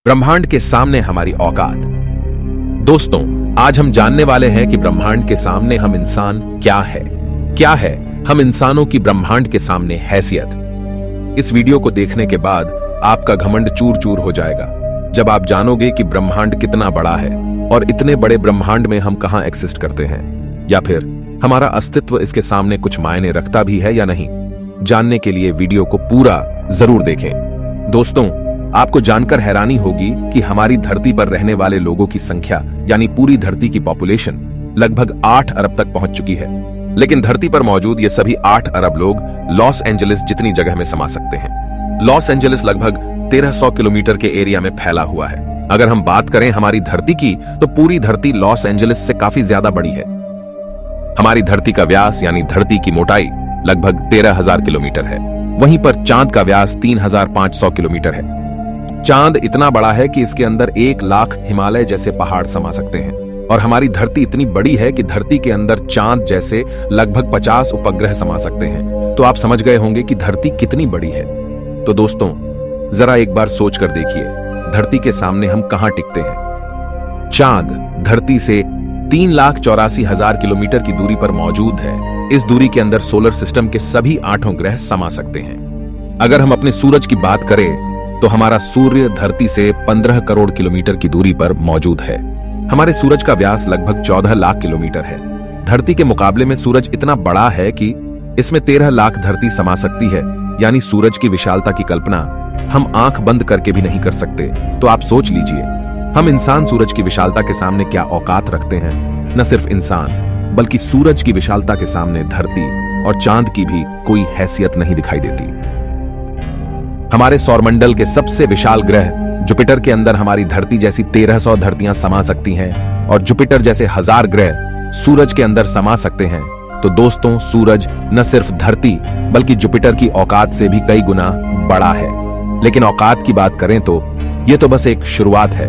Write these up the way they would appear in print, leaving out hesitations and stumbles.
ब्रह्मांड के सामने हमारी औकात। दोस्तों, आज हम जानने वाले हैं कि ब्रह्मांड के सामने हम इंसान क्या है हम इंसानों की ब्रह्मांड के सामने हैसियत। इस वीडियो को देखने के बाद आपका घमंड चूर चूर हो जाएगा जब आप जानोगे कि ब्रह्मांड कितना बड़ा है और इतने बड़े ब्रह्मांड में हम कहां एक्सिस्ट करते हैं, या फिर हमारा अस्तित्व इसके सामने कुछ मायने रखता भी है या नहीं। जानने के लिए वीडियो को पूरा जरूर देखें। दोस्तों, आपको जानकर हैरानी होगी कि हमारी धरती पर रहने वाले लोगों की संख्या यानी पूरी धरती की पॉपुलेशन लगभग 8 अरब तक पहुंच चुकी है। लेकिन धरती पर मौजूद ये सभी 8 अरब लोग लॉस एंजलिस जितनी जगह में समा सकते हैं। लॉस एंजलिस लगभग 1300 किलोमीटर के एरिया में फैला हुआ है। अगर हम बात करें हमारी धरती की, तो पूरी धरती लॉस एंजलिस से काफी ज्यादा बड़ी है। हमारी धरती का व्यास यानी धरती की मोटाई लगभग 13,000 किलोमीटर है। वहीं पर चांद का व्यास 3,500 किलोमीटर है। चांद इतना बड़ा है कि इसके अंदर 1 लाख हिमालय जैसे पहाड़ समा सकते हैं, और हमारी धरती इतनी बड़ी है कि धरती के अंदर चांद जैसे लगभग 50 उपग्रह समा सकते हैं। तो आप समझ गए होंगे कि धरती कितनी बड़ी है। तो दोस्तों, जरा एक बार सोच कर देखिए, धरती के सामने हम कहां टिकते हैं। चांद धरती से 3,84,000 किलोमीटर की दूरी पर मौजूद है। इस दूरी के अंदर सोलर सिस्टम के सभी 8 ग्रह समा सकते हैं। अगर हम अपने सूरज की बात करें तो हमारा सूर्य धरती से 15 करोड़ किलोमीटर की दूरी पर मौजूद है। हमारे सूरज का व्यास लगभग 14 लाख किलोमीटर है। धरती के मुकाबले में सूरज इतना बड़ा है कि इसमें 13 लाख धरती समा सकती है, यानी सूरज की विशालता की कल्पना हम आंख बंद करके भी नहीं कर सकते। तो आप सोच लीजिए, हम इंसान सूरज की विशालता के सामने क्या औकात रखते हैं। न सिर्फ इंसान बल्कि सूरज की विशालता के सामने धरती और चांद की भी कोई हैसियत नहीं दिखाई देती। हमारे सौरमंडल के सबसे विशाल ग्रह जुपिटर के अंदर हमारी धरती जैसी 1300 धरतियां समा सकती हैं, और जुपिटर जैसे 1000 ग्रह सूरज के अंदर समा सकते हैं। तो दोस्तों, सूरज न सिर्फ धरती बल्कि जुपिटर की औकात से भी कई गुना बड़ा है। लेकिन औकात की बात करें तो यह तो बस एक शुरुआत है।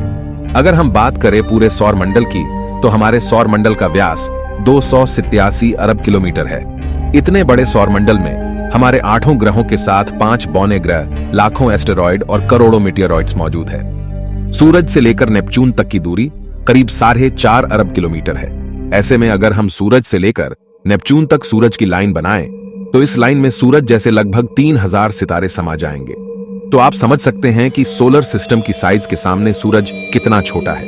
अगर हम बात करें पूरे सौरमंडल की, तो हमारे सौरमंडल का व्यास 287 अरब किलोमीटर है। इतने बड़े सौरमंडल में हमारे 8 ग्रहों के साथ 5 बौने ग्रह, लाखों एस्टेरॉयड और करोड़ों मीटियोरॉइड्स मौजूद है। सूरज से लेकर नेपच्यून तक की दूरी करीब 4.5 अरब किलोमीटर है। ऐसे में अगर हम सूरज से लेकर नेपच्यून तक सूरज की लाइन बनाएं, तो इस लाइन में सूरज जैसे लगभग 3000 सितारे समा जाएंगे। तो आप समझ सकते हैं कि सोलर सिस्टम की साइज के सामने सूरज कितना छोटा है।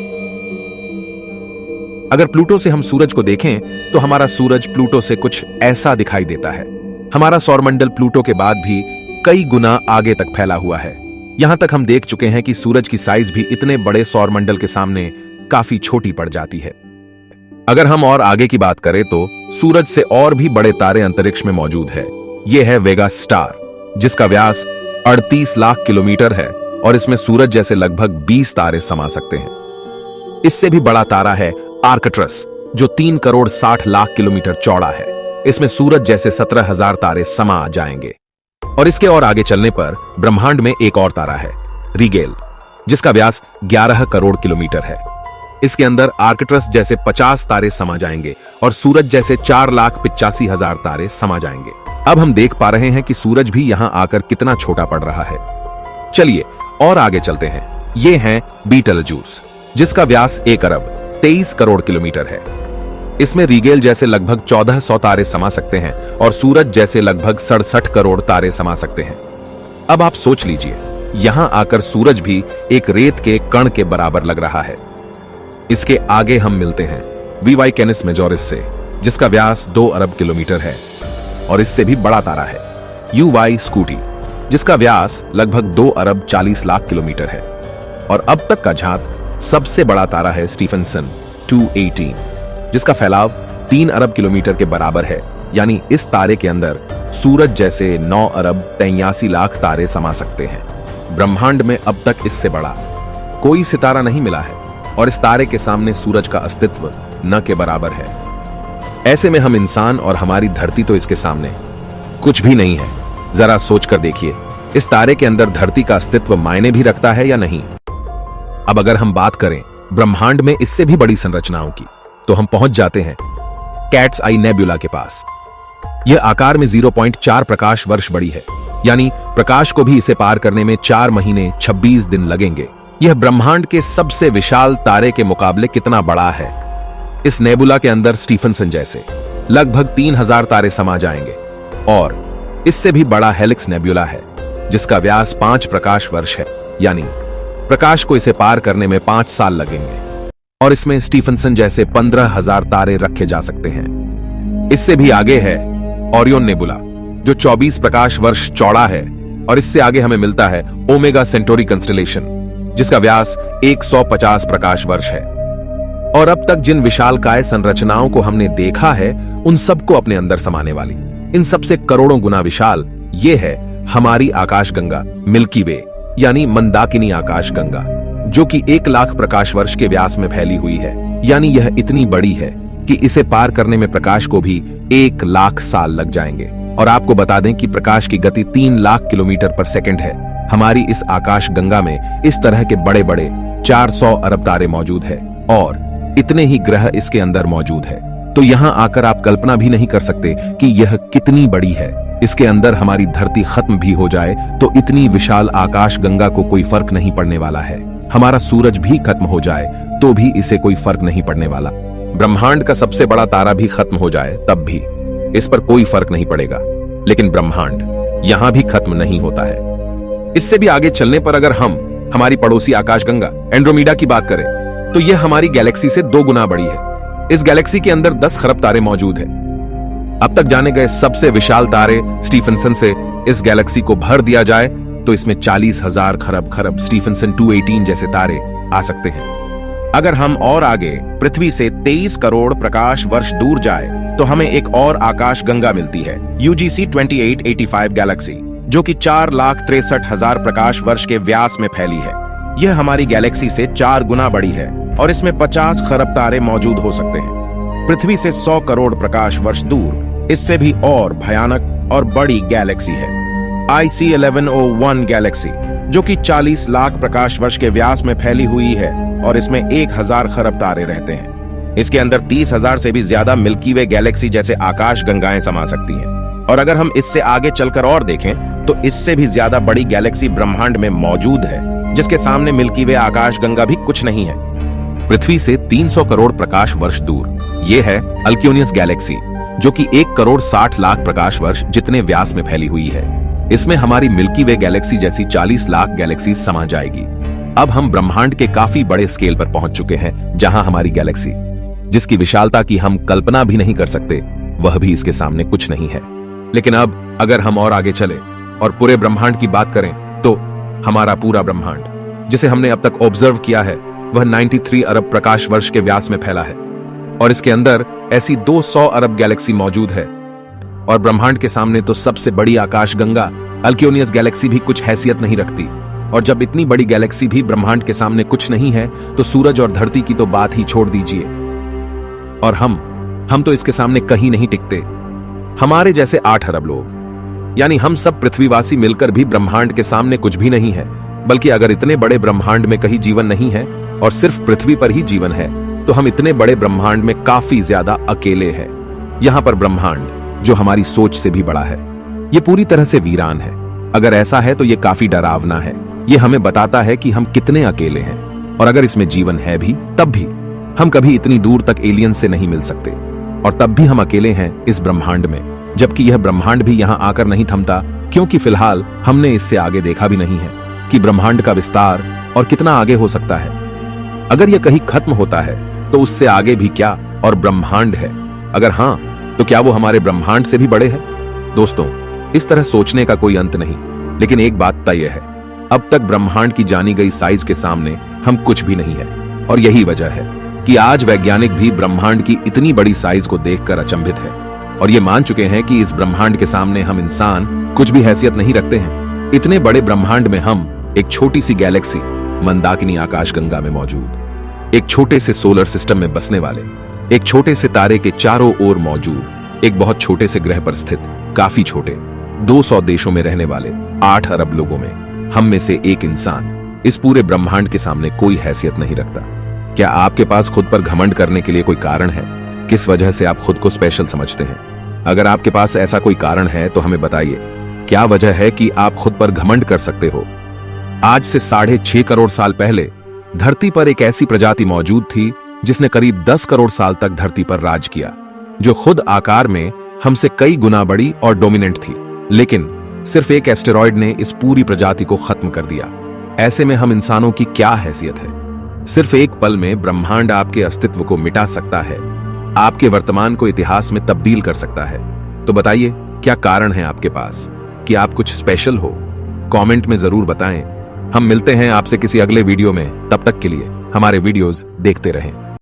अगर प्लूटो से हम सूरज को देखें, तो हमारा सूरज प्लूटो से कुछ ऐसा दिखाई देता है। हमारा सौरमंडल प्लूटो के बाद भी कई गुना आगे तक फैला हुआ है। यहां तक हम देख चुके हैं कि सूरज की साइज भी इतने बड़े सौरमंडल के सामने काफी छोटी पड़ जाती है। अगर हम और आगे की बात करें तो सूरज से और भी बड़े तारे अंतरिक्ष में मौजूद है। यह है वेगा स्टार, जिसका व्यास 38 लाख किलोमीटर है, और इसमें सूरज जैसे लगभग 20 तारे समा सकते हैं। इससे भी बड़ा तारा है आर्कट्रस, जो 3 करोड़ 60 लाख किलोमीटर चौड़ा है। इसमें सूरज जैसे 17,000 तारे समा जाएंगे। और इसके और आगे चलने पर ब्रह्मांड में एक और तारा है, रीगेल, जिसका व्यास 11 करोड़ किलोमीटर है। इसके अंदर आर्कट्रस जैसे 50 तारे समा जाएंगे और सूरज जैसे 4,85,000 तारे समा जाएंगे। अब हम देख पा रहे हैं कि सूरज भी यहां आकर कितना छोटा पड़ रहा है। चलिए और आगे चलते हैं। ये है बीटलजूस, जिसका व्यास 1 अरब 23 करोड़ किलोमीटर है। इसमें रीगेल जैसे लगभग 1400 तारे समा सकते हैं और सूरज जैसे लगभग 67 करोड़ तारे समा सकते हैं। अब आप सोच लीजिए, यहां आकर सूरज भी एक रेत के कण के बराबर लग रहा है। इसके आगे हम मिलते हैं वीवाई कैनिस मेजोरिस से, जिसका व्यास 2 अरब किलोमीटर है, और इससे भी बड़ा तारा है यूवाई स्कूटी, जिसका व्यास लगभग 2 अरब 40 लाख किलोमीटर है। और अब तक का झांक सबसे बड़ा तारा है स्टीफनसन 218, जिसका फैलाव 3 अरब किलोमीटर के बराबर है। यानी इस तारे के अंदर सूरज जैसे 9 अरब 83 लाख तारे समा सकते हैं। ब्रह्मांड में अब तक इससे बड़ा कोई सितारा नहीं मिला है, और इस तारे के सामने सूरज का अस्तित्व न के बराबर है। ऐसे में हम इंसान और हमारी धरती तो इसके सामने कुछ भी नहीं है। जरा सोच कर देखिए, इस तारे के अंदर धरती का अस्तित्व मायने भी रखता है या नहीं। अब अगर हम बात करें ब्रह्मांड में इससे भी बड़ी संरचनाओं की, तो हम पहुंच जाते हैं कैट्स आई नेबुला के पास। यह आकार में 0.4 प्रकाश वर्ष बड़ी है, यानी प्रकाश को भी इसे पार करने में 4 महीने 26 दिन लगेंगे। यह ब्रह्मांड के सबसे विशाल तारे के मुकाबले कितना बड़ा है। इस नेबुला के अंदर स्टीफनसन जैसे लगभग 3000 तारे समा जाएंगे और इससे भी बड़ा हेलिक्स नेबुला है जिसका व्यास 5 प्रकाश वर्ष है, यानी प्रकाश को इसे पार करने में 5 साल लगेंगे। और इसमें स्टीफनसन जैसे 15,000 तारे रखे जा सकते हैं। इससे भी आगे है ओरियन नेबुला जो 24 प्रकाश वर्ष चौड़ा है और इससे आगे हमें मिलता है ओमेगा सेंटोरी कंस्टेलेशन जिसका व्यास 150 प्रकाश वर्ष है। और अब तक जिन विशालकाय संरचनाओं को हमने देखा है उन सबको अपने अंदर समाने वाली, इन सबसे करोड़ों गुना विशाल ये है हमारी आकाशगंगा मिल्की वे, यानी मंदाकिनी आकाशगंगा, जो कि 1 लाख प्रकाश वर्ष के व्यास में फैली हुई है। यानी यह इतनी बड़ी है कि इसे पार करने में प्रकाश को भी 1 लाख साल लग जाएंगे। और आपको बता दें कि प्रकाश की गति 3 लाख किलोमीटर पर सेकंड है। हमारी इस आकाशगंगा में इस तरह के बड़े बड़े 400 अरब तारे मौजूद है और इतने ही ग्रह इसके अंदर मौजूद है। तो यहां आकर आप कल्पना भी नहीं कर सकते कि यह कितनी बड़ी है। इसके अंदर हमारी धरती खत्म भी हो जाए तो इतनी विशाल आकाशगंगा को कोई फर्क नहीं पड़ने वाला है। हमारा सूरज भी खत्म हो जाए तो भी इसे कोई फर्क नहीं पड़ने वाला। ब्रह्मांड का सबसे बड़ा तारा भी खत्म हो जाए तब भी इस पर कोई फर्क नहीं पड़ेगा। लेकिन ब्रह्मांड यहां भी खत्म नहीं होता है। इससे भी आगे चलने पर अगर हम हमारी पड़ोसी आकाशगंगा एंड्रोमेडा की बात करें तो यह हमारी गैलेक्सी से 2 गुना बड़ी है। इस गैलेक्सी के अंदर 10 खरब तारे मौजूद हैं। अब तक जाने गए सबसे विशाल तारे स्टीफनसन से इस गैलेक्सी को भर दिया जाए तो इसमें 40,000 खरब स्टीफनसन 218 जैसे तारे आ सकते हैं। अगर हम और आगे पृथ्वी से 23 करोड़ प्रकाश वर्ष दूर जाए तो हमें एक और आकाशगंगा मिलती है, UGC 2885 गैलेक्सी, जो कि 4,63,000 प्रकाश वर्ष के व्यास में फैली है। यह हमारी गैलेक्सी से 4 गुना बड़ी है और इसमें 50 खरब तारे मौजूद हो सकते हैं। पृथ्वी से 100 करोड़ प्रकाश वर्ष दूर इससे भी और भयानक और बड़ी गैलेक्सी है, IC 1101 गैलेक्सी, जो कि 40 लाख प्रकाश वर्ष के व्यास में फैली हुई है और इसमें 1000 खरब तारे रहते हैं। इसके अंदर 30,000 से भी ज्यादा मिल्की वे गैलेक्सी जैसे आकाश गंगाएं समा सकती हैं। और अगर हम इससे आगे चलकर और देखें तो इससे भी ज्यादा बड़ी गैलेक्सी ब्रह्मांड में मौजूद है जिसके सामने मिल्की वे आकाश गंगा भी कुछ नहीं है। पृथ्वी से 300 करोड़ प्रकाश वर्ष दूर यह है अल्क्योनियस गैलेक्सी, जो कि 1 करोड़ 60 लाख प्रकाश वर्ष जितने व्यास में फैली हुई है। इसमें हमारी मिल्की वे गैलेक्सी जैसी 40 लाख गैलेक्सी समा जाएगी। अब हम ब्रह्मांड के काफी बड़े स्केल पर पहुंच चुके हैं, जहां हमारी गैलेक्सी, जिसकी विशालता की हम कल्पना भी नहीं कर सकते, वह भी इसके सामने कुछ नहीं है। लेकिन अब अगर हम और आगे चले और पूरे ब्रह्मांड की बात करें तो हमारा पूरा ब्रह्मांड जिसे हमने अब तक ऑब्जर्व किया है वह 93 अरब प्रकाश वर्ष के व्यास में फैला है और इसके अंदर ऐसी 200 अरब गैलेक्सी मौजूद है। और ब्रह्मांड के सामने तो सबसे बड़ी आकाशगंगा अल्क्योनियस गैलेक्सी भी कुछ हैसियत नहीं रखती। और जब इतनी बड़ी गैलेक्सी भी ब्रह्मांड के सामने कुछ नहीं है तो सूरज और धरती की तो बात ही छोड़ दीजिए। और हम तो इसके सामने कहीं नहीं टिकते। हमारे जैसे 8 अरब लोग, यानी हम सब पृथ्वीवासी मिलकर भी ब्रह्मांड के सामने कुछ भी नहीं है। बल्कि अगर इतने बड़े ब्रह्मांड में कहीं जीवन नहीं है और सिर्फ पृथ्वी पर ही जीवन है तो हम इतने बड़े ब्रह्मांड में काफी ज्यादा अकेले हैं। यहां पर ब्रह्मांड जो हमारी सोच से भी बड़ा है, ये पूरी तरह से वीरान है। अगर ऐसा है तो ये काफी डरावना है। ये हमें बताता है कि हम कितने अकेले हैं और अगर इसमें जीवन है भी तब भी हम कभी इतनी दूर तक एलियन से नहीं मिल सकते और तब भी हम अकेले हैं इस ब्रह्मांड में। जबकि यह ब्रह्मांड भी यहां आकर नहीं थमता, क्योंकि फिलहाल हमने इससे आगे देखा भी नहीं है कि ब्रह्मांड का विस्तार और कितना आगे हो सकता है। अगर यह कहीं खत्म होता है तो उससे आगे भी क्या और ब्रह्मांड है? अगर हां तो क्या वो हमारे ब्रह्मांड से भी बड़े हैं? दोस्तों, इस तरह सोचने का कोई अंत नहीं, लेकिन एक बात तय है, अब तक ब्रह्मांड की जानी गई साइज के सामने हम कुछ भी नहीं है। और यही वजह है कि आज वैज्ञानिक भी ब्रह्मांड की इतनी बड़ी साइज को देखकर अचंभित है और ये मान चुके हैं कि इस ब्रह्मांड के सामने हम इंसान कुछ भी हैसियत नहीं रखते हैं। इतने बड़े ब्रह्मांड में हम एक छोटी सी गैलेक्सी मंदाकिनी आकाशगंगा में मौजूद, एक छोटे से सोलर सिस्टम में बसने वाले, एक छोटे से तारे के चारों ओर मौजूद, एक बहुत छोटे से ग्रह पर स्थित, काफी छोटे 200 देशों में रहने वाले 8 अरब लोगों में हम में से एक इंसान इस पूरे ब्रह्मांड के सामने कोई हैसियत नहीं रखता। क्या आपके पास खुद पर घमंड करने के लिए कोई कारण है? किस वजह से आप खुद को स्पेशल समझते हैं? अगर आपके पास ऐसा कोई कारण है तो हमें बताइए, क्या वजह है कि आप खुद पर घमंड कर सकते हो? आज से 6.5 करोड़ साल पहले धरती पर एक ऐसी प्रजाति मौजूद थी जिसने करीब 10 करोड़ साल तक धरती पर राज किया, जो खुद आकार में हमसे कई गुना बड़ी और डोमिनेंट थी। लेकिन सिर्फ एक एस्टेरॉयड ने इस पूरी प्रजाति को खत्म कर दिया। ऐसे में हम इंसानों की क्या हैसियत है? सिर्फ एक पल में ब्रह्मांड आपके अस्तित्व को मिटा सकता है, आपके वर्तमान को इतिहास में तब्दील कर सकता है। तो बताइए, क्या कारण है आपके पास कि आप कुछ स्पेशल हो? कमेंट में जरूर बताएं। हम मिलते हैं आपसे किसी अगले वीडियो में। तब तक के लिए हमारे वीडियोस देखते रहें।